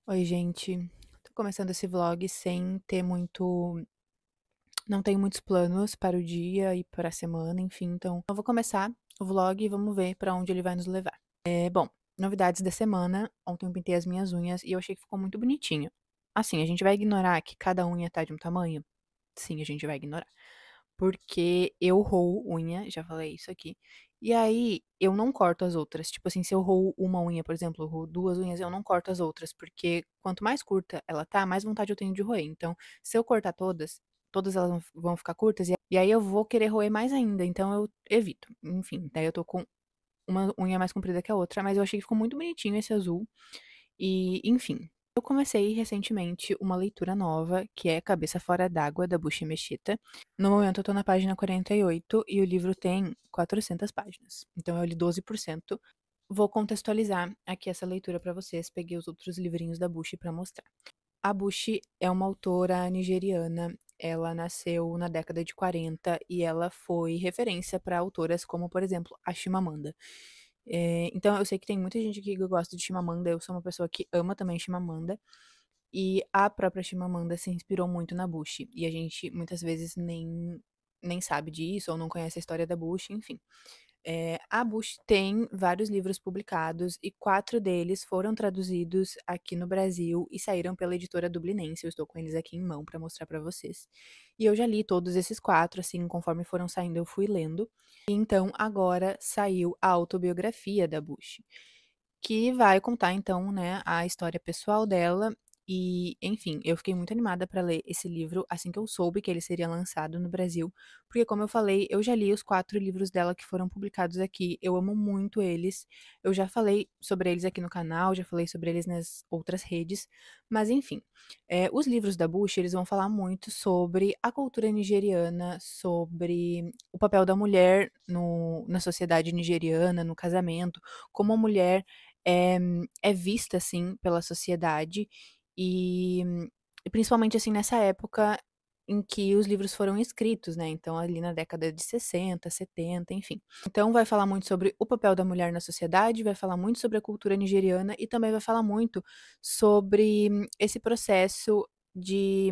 Oi, gente. Tô começando esse vlog sem ter não tenho muitos planos para o dia e para a semana, enfim, então eu vou começar o vlog e vamos ver pra onde ele vai nos levar. Bom, novidades da semana. Ontem eu pintei as minhas unhas e eu achei que ficou muito bonitinho. Assim, a gente vai ignorar que cada unha tá de um tamanho? Sim, a gente vai ignorar. Porque eu roo unha, já falei isso aqui. E aí, eu não corto as outras. Tipo assim, se eu roo uma unha, por exemplo, eu roo 2 unhas, eu não corto as outras, porque quanto mais curta ela tá, mais vontade eu tenho de roer. Então, se eu cortar todas, todas elas vão ficar curtas, e aí eu vou querer roer mais ainda, então eu evito. Enfim, daí eu tô com uma unha mais comprida que a outra, mas eu achei que ficou muito bonitinho esse azul. E, enfim, eu comecei recentemente uma leitura nova, que é Cabeça Fora d'Água, da Bushi Meshita. No momento eu tô na página 48 e o livro tem 400 páginas. Então eu li 12%. Vou contextualizar aqui essa leitura pra vocês. Peguei os outros livrinhos da Bushi pra mostrar. A Bushi é uma autora nigeriana. Ela nasceu na década de 40 e ela foi referência para autoras como, por exemplo, a Chimamanda. Então eu sei que tem muita gente aqui que gosta de Chimamanda. Eu sou uma pessoa que ama também Chimamanda. E a própria Chimamanda se inspirou muito na Bushi. E a gente muitas vezes nem sabe disso ou não conhece a história da Bushi, enfim. A Bush tem vários livros publicados e 4 deles foram traduzidos aqui no Brasil e saíram pela editora Dublinense. Eu estou com eles aqui em mão para mostrar para vocês. E eu já li todos esses 4, assim, conforme foram saindo eu fui lendo. E então agora saiu a autobiografia da Bush, que vai contar então, né, a história pessoal dela. E, enfim, eu fiquei muito animada para ler esse livro assim que eu soube que ele seria lançado no Brasil, porque como eu falei, eu já li os 4 livros dela que foram publicados aqui. Eu amo muito eles. Eu já falei sobre eles aqui no canal, já falei sobre eles nas outras redes, mas enfim, os livros da Bush, eles vão falar muito sobre a cultura nigeriana, sobre o papel da mulher no na sociedade nigeriana, no casamento, como a mulher é é vista, assim, pela sociedade e e principalmente, assim, nessa época em que os livros foram escritos, né, então ali na década de 60, 70, enfim. Então vai falar muito sobre o papel da mulher na sociedade, vai falar muito sobre a cultura nigeriana e também vai falar muito sobre esse processo de,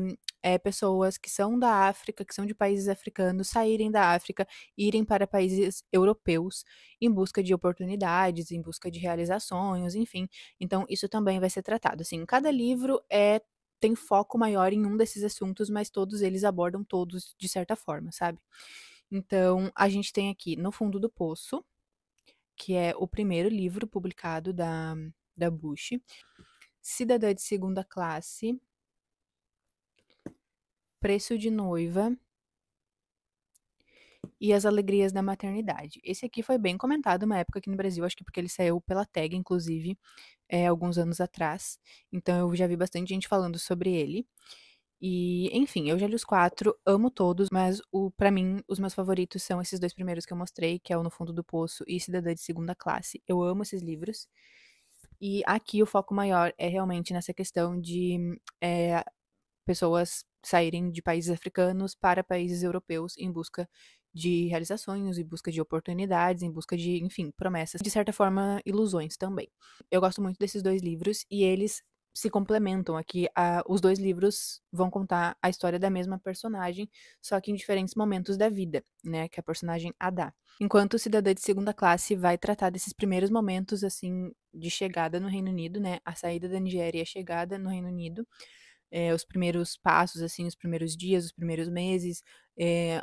pessoas que são da África, que são de países africanos, saírem da África e irem para países europeus em busca de oportunidades, em busca de realizar sonhos, enfim. Então isso também vai ser tratado, assim, cada livro tem foco maior em um desses assuntos, mas todos eles abordam todos de certa forma, sabe. Então, a gente tem aqui No Fundo do Poço, que é o primeiro livro publicado da Bush, Cidadã de Segunda Classe, Preço de Noiva e As Alegrias da Maternidade. Esse aqui foi bem comentado uma época aqui no Brasil, acho que porque ele saiu pela Tag, inclusive, alguns anos atrás, então eu já vi bastante gente falando sobre ele. E, enfim, eu já li os 4, amo todos, mas pra mim, os meus favoritos são esses 2 primeiros que eu mostrei, que é o No Fundo do Poço e Cidadã de Segunda Classe. Eu amo esses livros. E aqui o foco maior é realmente nessa questão de, pessoas saírem de países africanos para países europeus em busca de realizar sonhos, em busca de oportunidades, em busca de, enfim, promessas, de certa forma, ilusões também. Eu gosto muito desses 2 livros e eles se complementam aqui. Os 2 livros vão contar a história da mesma personagem, só que em diferentes momentos da vida, né, que é a personagem Ada. Enquanto o Cidadã de Segunda Classe vai tratar desses primeiros momentos, assim, de chegada no Reino Unido, né, a saída da Nigéria e a chegada no Reino Unido, os primeiros passos, assim, os primeiros dias, os primeiros meses,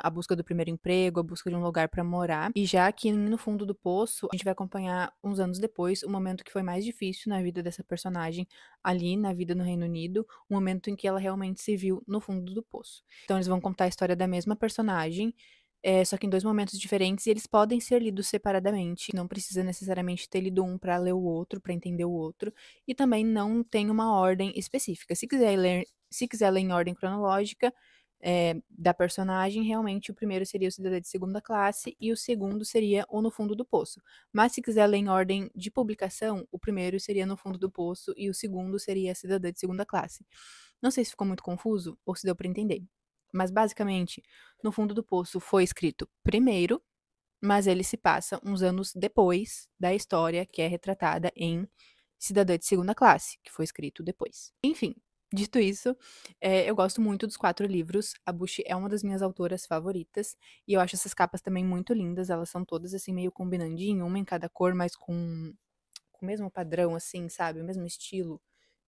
a busca do primeiro emprego, a busca de um lugar para morar. E já aqui no Fundo do Poço, a gente vai acompanhar uns anos depois, o momento que foi mais difícil na vida dessa personagem, ali na vida no Reino Unido, o momento em que ela realmente se viu no fundo do poço. Então eles vão contar a história da mesma personagem, só que em 2 momentos diferentes e eles podem ser lidos separadamente, não precisa necessariamente ter lido um para ler o outro, para entender o outro, e também não tem uma ordem específica. Se quiser ler em ordem cronológica, da personagem, realmente o primeiro seria o Cidadã de Segunda Classe e o segundo seria o No Fundo do Poço. Mas se quiser ler em ordem de publicação, o primeiro seria No Fundo do Poço e o segundo seria Cidadã de Segunda Classe. Não sei se ficou muito confuso ou se deu para entender. Mas basicamente, No Fundo do Poço foi escrito primeiro, mas ele se passa uns anos depois da história que é retratada em Cidadã de Segunda Classe, que foi escrito depois. Enfim, dito isso, eu gosto muito dos 4 livros. A Bush é uma das minhas autoras favoritas e eu acho essas capas também muito lindas. Elas são todas assim meio combinandinho, uma em cada cor, mas com o mesmo padrão, assim, sabe? O mesmo estilo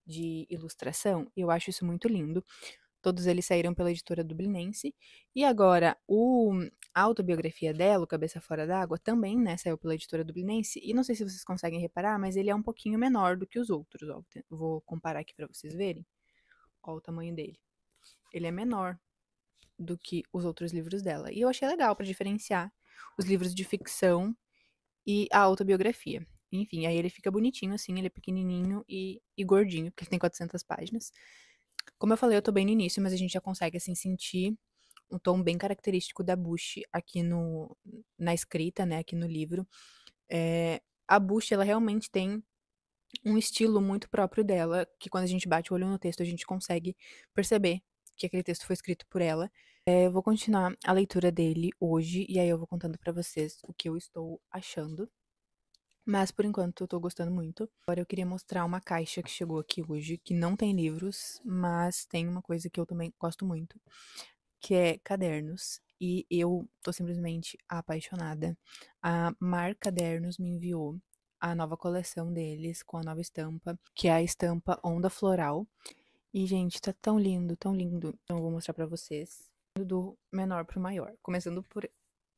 de ilustração. E eu acho isso muito lindo. Todos eles saíram pela editora Dublinense. E agora, a autobiografia dela, o Cabeça Fora d'Água, também, né, saiu pela editora Dublinense. E não sei se vocês conseguem reparar, mas ele é um pouquinho menor do que os outros. Ó. Vou comparar aqui pra vocês verem. Ó o tamanho dele. Ele é menor do que os outros livros dela. E eu achei legal pra diferenciar os livros de ficção e a autobiografia. Enfim, aí ele fica bonitinho assim, ele é pequenininho e gordinho, porque ele tem 400 páginas. Como eu falei, eu tô bem no início, mas a gente já consegue, assim, sentir um tom bem característico da Bush aqui na escrita, né, aqui no livro. A Bush, ela realmente tem um estilo muito próprio dela, que quando a gente bate o olho no texto, a gente consegue perceber que aquele texto foi escrito por ela. Eu vou continuar a leitura dele hoje, e aí eu vou contando pra vocês o que eu estou achando. Mas por enquanto eu tô gostando muito. Agora eu queria mostrar uma caixa que chegou aqui hoje, que não tem livros, mas tem uma coisa que eu também gosto muito, que é cadernos. E eu tô simplesmente apaixonada. A Mar Cadernos me enviou a nova coleção deles, com a nova estampa, que é a estampa Onda Floral. E, gente, tá tão lindo, tão lindo. Então eu vou mostrar pra vocês do menor pro maior. Começando por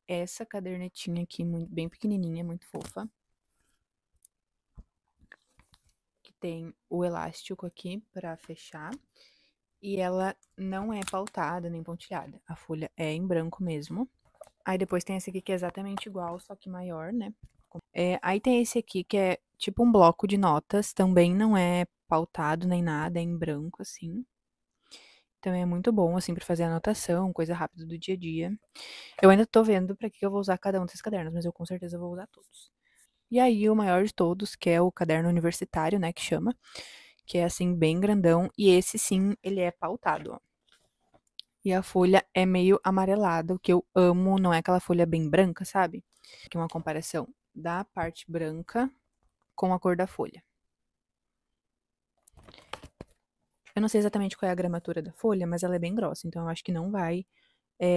essa cadernetinha aqui, bem pequenininha, muito fofa. Tem o elástico aqui pra fechar. E ela não é pautada nem pontilhada. A folha é em branco mesmo. Aí depois tem esse aqui que é exatamente igual, só que maior, né? Aí tem esse aqui que é tipo um bloco de notas. Também não é pautado nem nada, é em branco, assim. Também é muito bom, assim, pra fazer anotação, coisa rápida do dia a dia. Eu ainda tô vendo pra que eu vou usar cada um desses cadernos, mas eu com certeza vou usar todos. E aí, o maior de todos, que é o caderno universitário, né, que chama, que é assim, bem grandão, e esse sim, ele é pautado, ó. E a folha é meio amarelada, o que eu amo, não é aquela folha bem branca, sabe? Aqui uma comparação da parte branca com a cor da folha. Eu não sei exatamente qual é a gramatura da folha, mas ela é bem grossa, então eu acho que não vai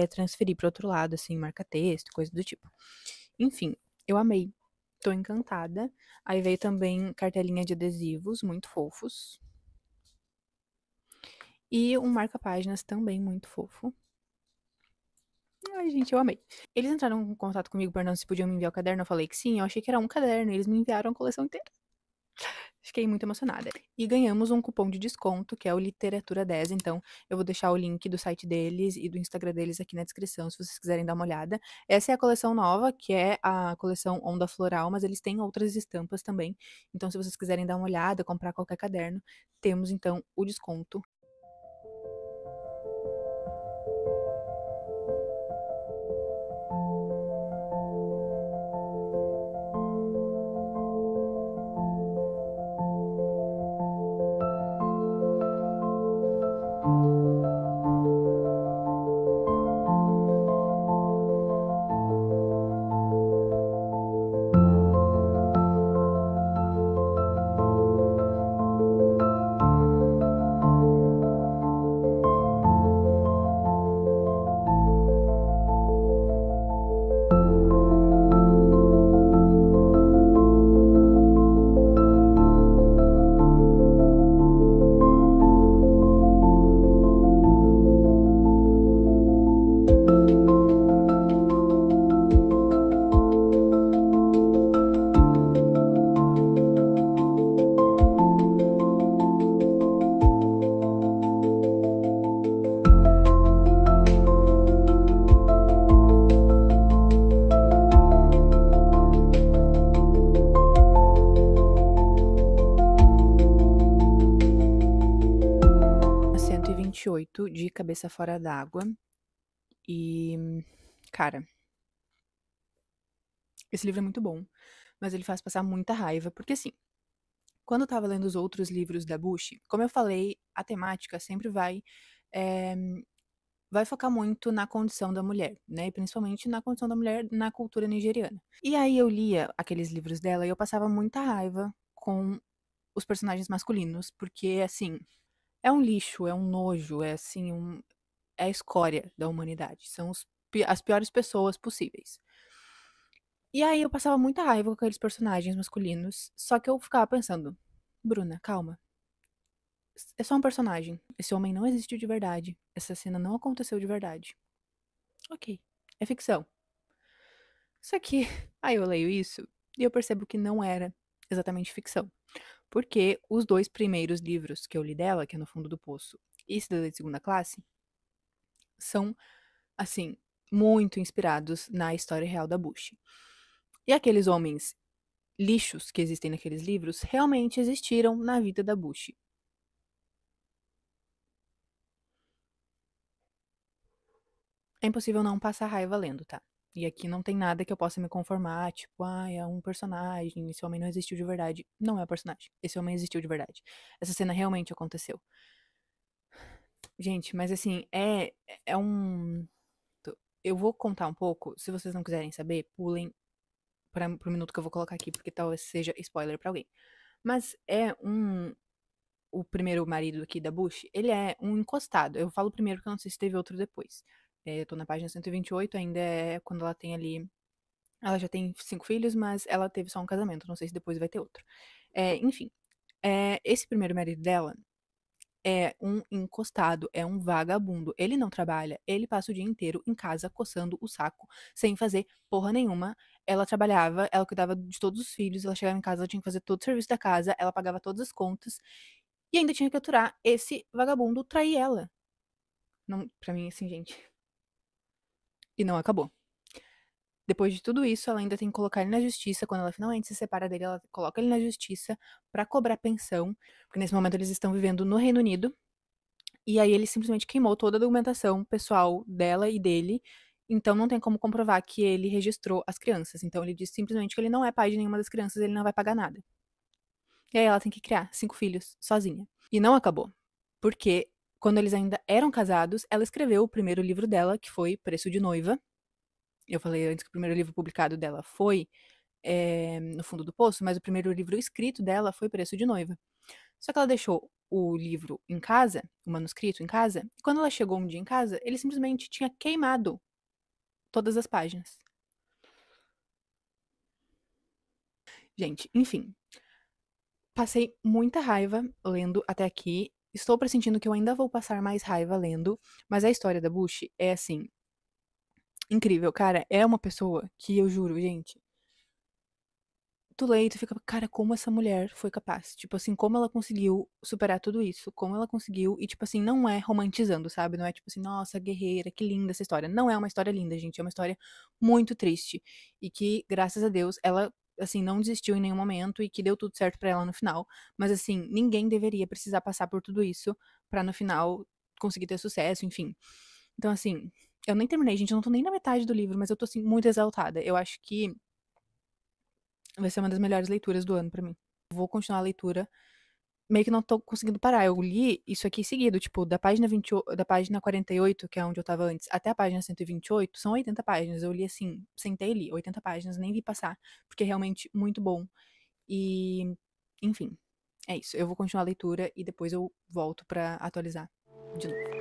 transferir para outro lado, assim, marca-texto, coisa do tipo. Enfim, eu amei. Tô encantada. Aí veio também cartelinha de adesivos, muito fofos. E um marca-páginas também muito fofo. Ai, gente, eu amei. Eles entraram em contato comigo perguntando se podiam me enviar o caderno. Eu falei que sim, eu achei que era um caderno. E eles me enviaram a coleção inteira. Fiquei muito emocionada. E ganhamos um cupom de desconto, que é o Literatura 10. Então, eu vou deixar o link do site deles e do Instagram deles aqui na descrição, se vocês quiserem dar uma olhada. Essa é a coleção nova, que é a coleção Onda Floral, mas eles têm outras estampas também. Então, se vocês quiserem dar uma olhada, comprar qualquer caderno, temos então o desconto. De Cabeça Fora d'Água. E, cara, esse livro é muito bom, mas ele faz passar muita raiva, porque assim, quando eu tava lendo os outros livros da Bush, como eu falei, a temática sempre é, vai focar muito na condição da mulher, né? E principalmente na condição da mulher na cultura nigeriana. E aí eu lia aqueles livros dela e eu passava muita raiva com os personagens masculinos, porque, assim, é um lixo, é um nojo, é assim, é a escória da humanidade. São as piores pessoas possíveis. E aí eu passava muita raiva com aqueles personagens masculinos, só que eu ficava pensando, Bruna, calma. É só um personagem. Esse homem não existiu de verdade. Essa cena não aconteceu de verdade. Ok, é ficção. Só que aí eu leio isso e eu percebo que não era exatamente ficção. Porque os dois primeiros livros que eu li dela, que é No Fundo do Poço e Cidadã de Segunda Classe, são, assim, muito inspirados na história real da Bush. E aqueles homens lixos que existem naqueles livros realmente existiram na vida da Bush. É impossível não passar raiva lendo, tá? E aqui não tem nada que eu possa me conformar, tipo, é um personagem, esse homem não existiu de verdade. Não é um personagem, esse homem existiu de verdade. Essa cena realmente aconteceu. Gente, mas assim, é um. Eu vou contar um pouco, se vocês não quiserem saber, pulem pro minuto que eu vou colocar aqui, porque talvez seja spoiler pra alguém. Mas é um. O primeiro marido aqui da Bush, ele é um encostado. Eu falo primeiro porque eu não sei se teve outro depois. Eu tô na página 128, ainda é quando ela tem ali. Ela já tem 5 filhos, mas ela teve só um casamento. Não sei se depois vai ter outro. Enfim, esse primeiro marido dela é um encostado, é um vagabundo. Ele não trabalha, ele passa o dia inteiro em casa coçando o saco, sem fazer porra nenhuma. Ela trabalhava, ela cuidava de todos os filhos, ela chegava em casa, ela tinha que fazer todo o serviço da casa, ela pagava todas as contas e ainda tinha que aturar esse vagabundo trair ela. Não, pra mim, assim, gente. E não acabou. Depois de tudo isso, ela ainda tem que colocar ele na justiça. Quando ela finalmente se separa dele, ela coloca ele na justiça pra cobrar pensão. Porque nesse momento eles estão vivendo no Reino Unido. E aí ele simplesmente queimou toda a documentação pessoal dela e dele. Então não tem como comprovar que ele registrou as crianças. Então ele diz simplesmente que ele não é pai de nenhuma das crianças, ele não vai pagar nada. E aí ela tem que criar 5 filhos sozinha. E não acabou. Porque quando eles ainda eram casados, ela escreveu o primeiro livro dela, que foi Preço de Noiva. Eu falei antes que o primeiro livro publicado dela foi No Fundo do Poço, mas o primeiro livro escrito dela foi Preço de Noiva. Só que ela deixou o livro em casa, o manuscrito em casa, e quando ela chegou um dia em casa, ele simplesmente tinha queimado todas as páginas. Gente, enfim, passei muita raiva lendo até aqui. Estou pressentindo que eu ainda vou passar mais raiva lendo, mas a história da Bush é assim, incrível, cara. É uma pessoa que eu juro, gente. Tu lê e tu fica, cara, como essa mulher foi capaz? Tipo assim, como ela conseguiu superar tudo isso? Como ela conseguiu? E, tipo assim, não é romantizando, sabe? Não é tipo assim, nossa, guerreira, que linda essa história. Não é uma história linda, gente. É uma história muito triste. E que, graças a Deus, ela, assim, não desistiu em nenhum momento e que deu tudo certo pra ela no final. Mas, assim, ninguém deveria precisar passar por tudo isso pra no final conseguir ter sucesso, enfim. Então, assim, eu nem terminei, gente. Eu não tô nem na metade do livro, mas eu tô, assim, muito exaltada. Eu acho que vai ser uma das melhores leituras do ano pra mim. Vou continuar a leitura. Meio que não tô conseguindo parar. Eu li isso aqui seguido, tipo, da página 28, da página 48, que é onde eu tava antes, até a página 128, são 80 páginas. Eu li assim, sentei e li 80 páginas, nem vi passar, porque é realmente muito bom. E, enfim, é isso. Eu vou continuar a leitura e depois eu volto pra atualizar de novo.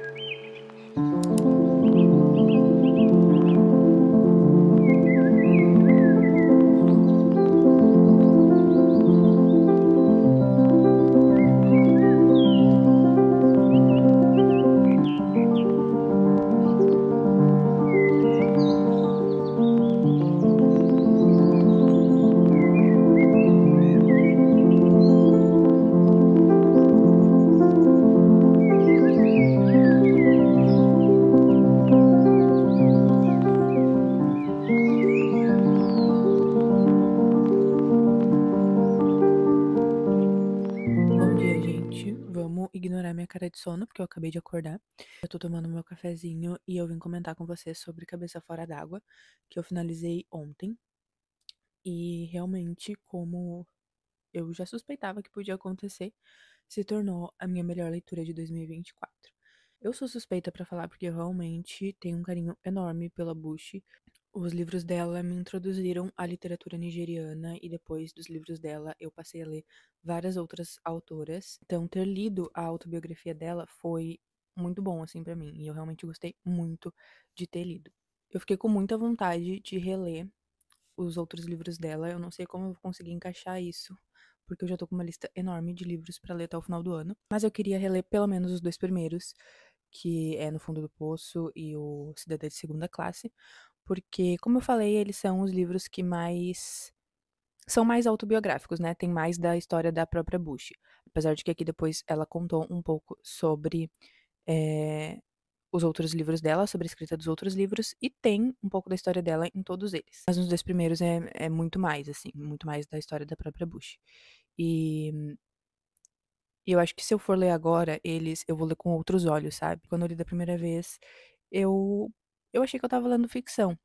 Bom dia, gente. Vamos ignorar minha cara de sono, porque eu acabei de acordar. Eu tô tomando meu cafezinho e eu vim comentar com vocês sobre Cabeça Fora d'Água, que eu finalizei ontem. E realmente, como eu já suspeitava que podia acontecer, se tornou a minha melhor leitura de 2024. Eu sou suspeita pra falar porque eu realmente tenho um carinho enorme pela Bush. Os livros dela me introduziram à literatura nigeriana e depois dos livros dela eu passei a ler várias outras autoras. Então, ter lido a autobiografia dela foi muito bom, assim, pra mim. E eu realmente gostei muito de ter lido. Eu fiquei com muita vontade de reler os outros livros dela. Eu não sei como eu vou conseguir encaixar isso, porque eu já tô com uma lista enorme de livros pra ler até o final do ano. Mas eu queria reler pelo menos os dois primeiros, que é No Fundo do Poço e o Cidadã de Segunda Classe, porque, como eu falei, eles são os livros que mais são mais autobiográficos, né? Tem mais da história da própria Bush. Apesar de que aqui depois ela contou um pouco sobre eh, os outros livros dela, sobre a escrita dos outros livros, e tem um pouco da história dela em todos eles. Mas nos dois primeiros é muito mais, assim, muito mais da história da própria Bush. E e eu acho que se eu for ler agora eles, eu vou ler com outros olhos, sabe? Quando eu li da primeira vez, eu eu achei que eu estava lendo ficção.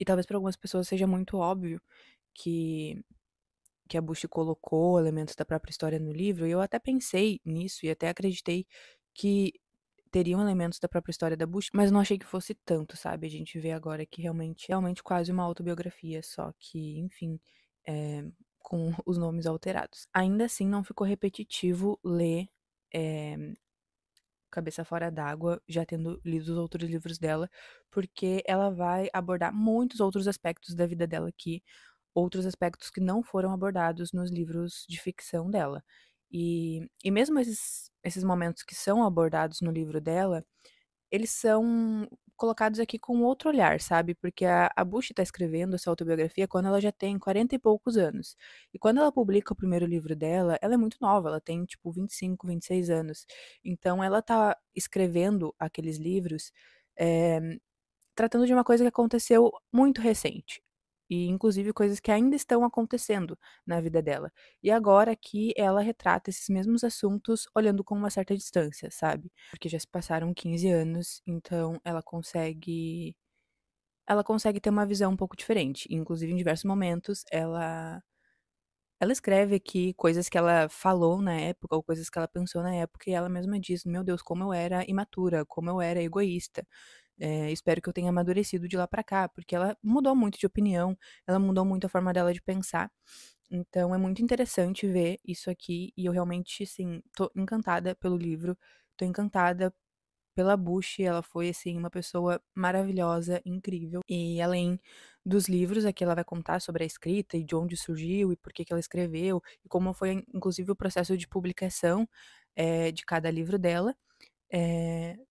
E talvez para algumas pessoas seja muito óbvio que que a Bush colocou elementos da própria história no livro, e eu até pensei nisso e até acreditei que teriam elementos da própria história da Bush, mas não achei que fosse tanto, sabe? A gente vê agora que realmente quase uma autobiografia, só que, enfim, com os nomes alterados. Ainda assim, não ficou repetitivo ler eh, Cabeça Fora d'Água, já tendo lido os outros livros dela, porque ela vai abordar muitos outros aspectos da vida dela aqui, outros aspectos que não foram abordados nos livros de ficção dela. E mesmo esses momentos que são abordados no livro dela, eles são colocados aqui com outro olhar, sabe, porque a Bush tá escrevendo essa autobiografia quando ela já tem 40 e poucos anos. E quando ela publica o primeiro livro dela, ela é muito nova, ela tem, tipo, 25, 26 anos. Então ela tá escrevendo aqueles livros, eh tratando de uma coisa que aconteceu muito recente, e inclusive coisas que ainda estão acontecendo na vida dela. E agora aqui ela retrata esses mesmos assuntos olhando com uma certa distância, sabe, porque já se passaram 15 anos, então ela consegue ter uma visão um pouco diferente, e inclusive em diversos momentos ela escreve aqui coisas que ela falou na época ou coisas que ela pensou na época e ela mesma diz: "Meu Deus, como eu era imatura, como eu era egoísta". Espero que eu tenha amadurecido de lá pra cá, porque ela mudou muito de opinião, ela mudou muito a forma dela de pensar. Então é muito interessante ver isso aqui e eu realmente, assim, tô encantada pelo livro, tô encantada pela Bush, ela foi, assim, uma pessoa maravilhosa, incrível. E além dos livros, aqui ela vai contar sobre a escrita e de onde surgiu e por que que ela escreveu, e como foi inclusive o processo de publicação, de cada livro dela.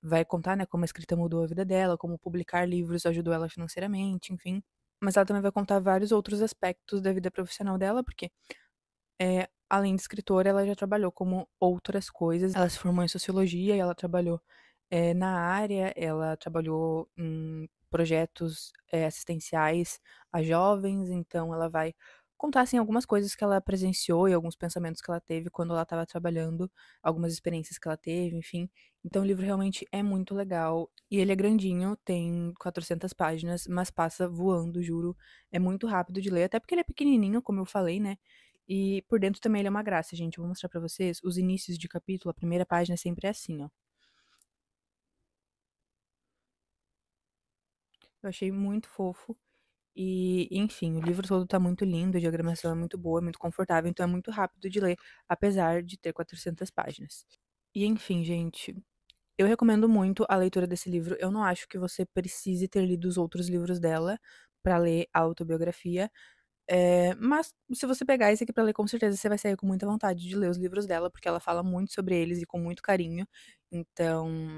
Vai contar, né, como a escrita mudou a vida dela, como publicar livros ajudou ela financeiramente, enfim. Mas ela também vai contar vários outros aspectos da vida profissional dela, porque, além de escritora, ela já trabalhou como outras coisas. Ela se formou em sociologia e ela trabalhou, na área, ela trabalhou em projetos, assistenciais a jovens, então ela vai contar, assim, algumas coisas que ela presenciou e alguns pensamentos que ela teve quando ela estava trabalhando, algumas experiências que ela teve, enfim. Então o livro realmente é muito legal e ele é grandinho, tem 400 páginas, mas passa voando, juro. É muito rápido de ler, até porque ele é pequenininho, como eu falei, né, e por dentro também ele é uma graça, gente. Eu vou mostrar pra vocês os inícios de capítulo, a primeira página sempre é assim, ó. Eu achei muito fofo e, enfim, o livro todo tá muito lindo, a diagramação é muito boa, é muito confortável, então é muito rápido de ler, apesar de ter 400 páginas. E, enfim, gente, eu recomendo muito a leitura desse livro. Eu não acho que você precise ter lido os outros livros dela pra ler a autobiografia. Mas se você pegar esse aqui pra ler, com certeza você vai sair com muita vontade de ler os livros dela, porque ela fala muito sobre eles e com muito carinho. Então,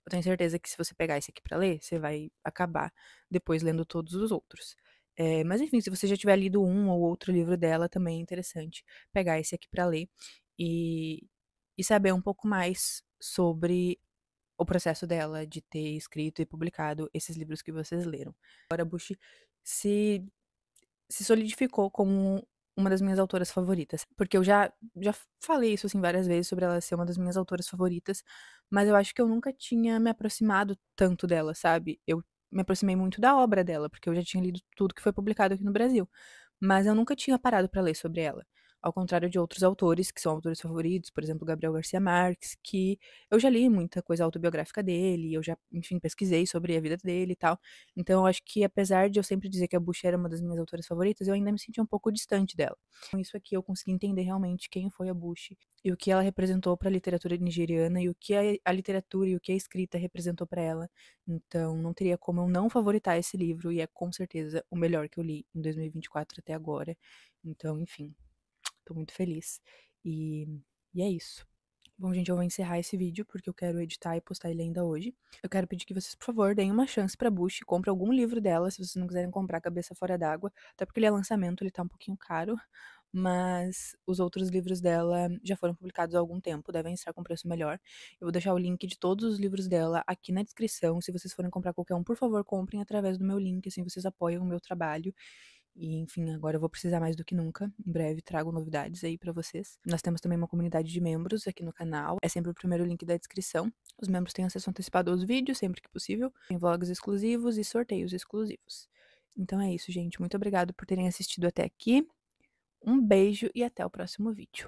eu tenho certeza que se você pegar esse aqui pra ler, você vai acabar depois lendo todos os outros. Mas enfim, se você já tiver lido um ou outro livro dela, também é interessante pegar esse aqui pra ler e e saber um pouco mais sobre o processo dela de ter escrito e publicado esses livros que vocês leram. Agora, Bush se se solidificou como uma das minhas autoras favoritas, porque eu já falei isso, assim, várias vezes sobre ela ser uma das minhas autoras favoritas, mas eu acho que eu nunca tinha me aproximado tanto dela, sabe. Eu me aproximei muito da obra dela, porque eu já tinha lido tudo que foi publicado aqui no Brasil, mas eu nunca tinha parado pra ler sobre ela. ao contrário de outros autores que são autores favoritos, por exemplo, Gabriel Garcia Marques, que eu já li muita coisa autobiográfica dele, eu já, enfim, pesquisei sobre a vida dele e tal. Então eu acho que apesar de eu sempre dizer que a Bushra era uma das minhas autoras favoritas, eu ainda me senti um pouco distante dela. Com isso aqui eu consegui entender realmente quem foi a Bush e o que ela representou para a literatura nigeriana e o que a literatura e o que a escrita representou para ela. Então não teria como eu não favoritar esse livro e é com certeza o melhor que eu li em 2024 até agora. Então, enfim, tô muito feliz. E, e é isso. Bom, gente, eu vou encerrar esse vídeo porque eu quero editar e postar ele ainda hoje. Eu quero pedir que vocês, por favor, deem uma chance pra Bush, compre algum livro dela, se vocês não quiserem comprar Cabeça Fora d'Água, até porque ele é lançamento, ele tá um pouquinho caro, mas os outros livros dela já foram publicados há algum tempo, devem estar com preço melhor. Eu vou deixar o link de todos os livros dela aqui na descrição. Se vocês forem comprar qualquer um, por favor, comprem através do meu link, assim vocês apoiam o meu trabalho. E, enfim, agora eu vou precisar mais do que nunca. Em breve trago novidades aí pra vocês. Nós temos também uma comunidade de membros aqui no canal. É sempre o primeiro link da descrição. Os membros têm acesso antecipado aos vídeos, sempre que possível. Tem vlogs exclusivos e sorteios exclusivos. Então é isso, gente. Muito obrigado por terem assistido até aqui. Um beijo e até o próximo vídeo.